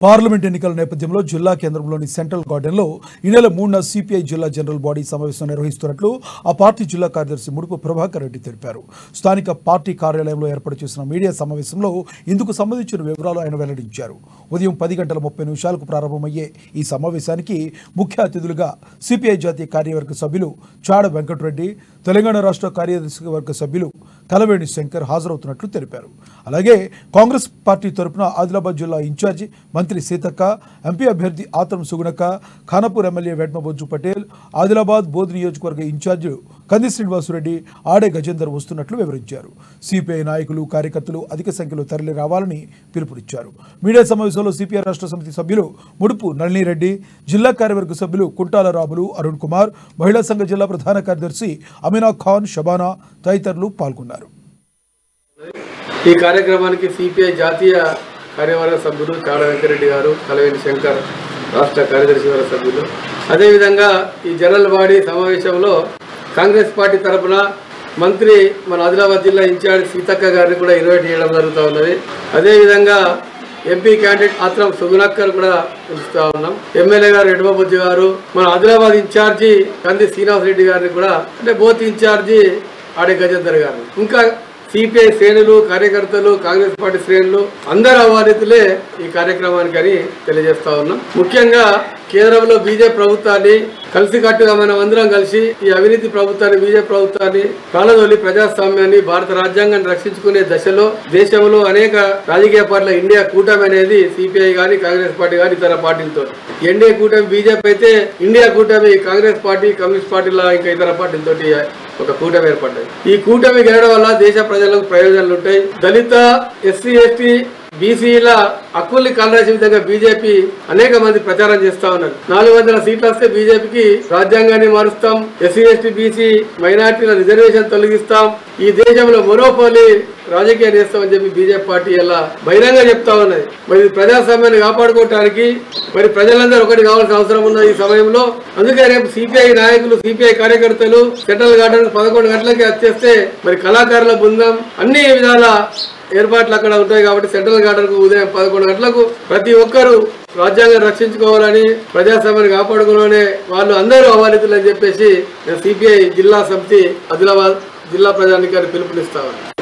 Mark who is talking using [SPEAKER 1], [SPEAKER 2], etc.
[SPEAKER 1] Parliament ఎన్నికల నేపథ్యంలో జిల్లా కేంద్రంలోని సెంట్రల్ గార్డెన్లో ఈ నెల 3న సిపిఐ జిల్లా జనరల్ బాడీ సమావేశం నిర్వహిస్తున్నట్లు ఆ పార్టీ జిల్లా కార్యదర్శి ముడుపు ప్రభాకర్ రెడ్డి తెలిపారు. స్థానిక పార్టీ కార్యాలయంలో ఏర్పాటు చేసిన మీడియా సమావేశంలో ఇందుకు సంబంధించిన వివరాలు ఆయన వెల్లడించారు. ఉదయం 10:30 ప్రారంభమయ్యే ఈ సమావేశానికి ముఖ్య అతిథులుగా సిపిఐ జాతీయ కార్యవర్గ సభ్యులు చాడ వెంకటరెడ్డి, తెలంగాణ రాష్ట్ర కార్యదర్శి వర్గ సభ్యులు కలవేణి శంకర్ హాజరవుతున్నట్లు తెలిపారు. అలాగే కాంగ్రెస్ పార్టీ తరపున ఆదిలాబాద్ జిల్లా ఇన్ఛార్జి మంత్రి సీతక్క, ఎంపీ అభ్యర్థి ఆత్రం సుగుణక్క, ఖానాపూర్ ఎమ్మెల్యే వెడ్మబొజ్జు పటేల్, ఆదిలాబాద్ బోధ్ నియోజకవర్గ ఇన్ఛార్జి కంది శ్రీనివాసరెడ్డి, ఆడే గజేందర్ వస్తున్నట్లు వివరించారు. సిపిఐ నాయకులు, కార్యకర్తలు అధిక సంఖ్యలో తరలి రావాలని పిలుపునిచ్చారు. మీడియా సమావేశంలో సిపిఐ రాష్ట్ర సమితి సభ్యులు ముడుపు నళినిరెడ్డి, జిల్లా కార్యవర్గ సభ్యులు కుంటాల రాములు, అరుణ్ కుమార్, మహిళా సంఘ జిల్లా ప్రధాన కార్యదర్శి అమీనా ఖాన్, షబానా తదితరులు పాల్గొన్నారు.
[SPEAKER 2] ఈ కార్యక్రమానికి సిపిఐ జాతీయ కార్యవర్గ సభ్యులు చాడ వెంకరెడ్డి గారు, కలవేణి శంకర్ రాష్ట్ర కార్యదర్శి వర్గ సభ్యులు, అదేవిధంగా ఈ జనరల్ బాడీ సమావేశంలో కాంగ్రెస్ పార్టీ తరఫున మంత్రి మన ఆదిలాబాద్ జిల్లా ఇన్ఛార్జ్ సీతక్క గారిని కూడా ఇన్వైట్ చేయడం జరుగుతూ ఉన్నది. అదేవిధంగా ఎంపీ క్యాండిడేట్ ఆత్రం సుగుణక్కర్ కూడా పిలుస్తూ ఉన్నాం. ఎమ్మెల్యే గారు వెడ్మబొజ్జు గారు, మన ఆదిలాబాద్ ఇన్ఛార్జి కంది శ్రీనివాసరెడ్డి గారిని కూడా, అంటే బోత్ ఇన్ఛార్జి ఆడే గజేందర్ గారు, ఇంకా సిపిఐ శ్రేణులు, కార్యకర్తలు, కాంగ్రెస్ పార్టీ శ్రేణులు అందరు ఆహ్వానితులే ఈ కార్యక్రమానికి అని తెలియజేస్తా ఉన్నాం. ముఖ్యంగా కేంద్రంలో బీజేపీ ప్రభుత్వాన్ని కలిసికట్టుగా మనం అందరం కలిసి ఈ అవినీతి ప్రభుత్వాన్ని, బీజేపీ ప్రభుత్వాన్ని కాలదొలి ప్రజాస్వామ్యాన్ని, భారత రాజ్యాంగాన్ని రక్షించుకునే దశలో దేశంలో అనేక రాజకీయ పార్టీల ఇండియా కూటమి అనేది సిపిఐ కానీ, కాంగ్రెస్ పార్టీ కానీ ఇతర పార్టీలతో, ఎన్డీఏ కూటమి బీజేపీ అయితే ఇండియా కూటమి కాంగ్రెస్ పార్టీ, కమ్యూనిస్ట్ పార్టీల ఇంకా ఇతర పార్టీలతోటి ఒక కూటమి ఏర్పడ్డాయి. ఈ కూటమి గెలవడం వల్ల దేశ ప్రజలకు ప్రయోజనాలు ఉంటాయి. దళిత, ఎస్సీ, ఎస్టీ, బీసీల హక్కుల్ని కాలరాసే విధంగా బీజేపీ అనేక మంది ప్రచారం చేస్తా ఉన్నారు. 400 సీట్లు వస్తే బీజేపీకి రాజ్యాంగాన్ని మారుస్తాం, ఎస్సీ, ఎస్టీ, బీసీ మైనార్టీల రిజర్వేషన్ తొలగిస్తాం, ఈ దేశంలో మరోపల్లి రాజకీయాలు చేస్తామని చెప్పి బీజేపీ పార్టీ ఇలా బహిరంగ చెప్తా ఉన్నది. మరి ప్రజాస్వామ్యాన్ని కాపాడుకోవటానికి మరి ప్రజలందరూ ఒకటి కావాల్సిన అవసరం ఉన్నది ఈ సమయంలో. అందుకే రేపు సిపిఐ నాయకులు, సిపిఐ కార్యకర్తలు సెంట్రల్ గార్డెన్ 11 గంటలకి వచ్చేస్తే మరి కళాకారుల బృందం అన్ని విధాల ఏర్పాట్లు అక్కడ ఉంటాయి. కాబట్టి సెంట్రల్ గార్డెన్ కు ఉదయం 11 గంటలకు ప్రతి ఒక్కరూ రాజ్యాంగం రక్షించుకోవాలని, ప్రజాస్వామ్యాన్ని కాపాడుకోవాలని వాళ్ళు అందరూ ఆహ్వానితులు అని చెప్పేసి సిపిఐ జిల్లా సమితి ఆదిలాబాద్ జిల్లా ప్రజానికాన్ని పిలుపునిస్తా ఉన్నారు.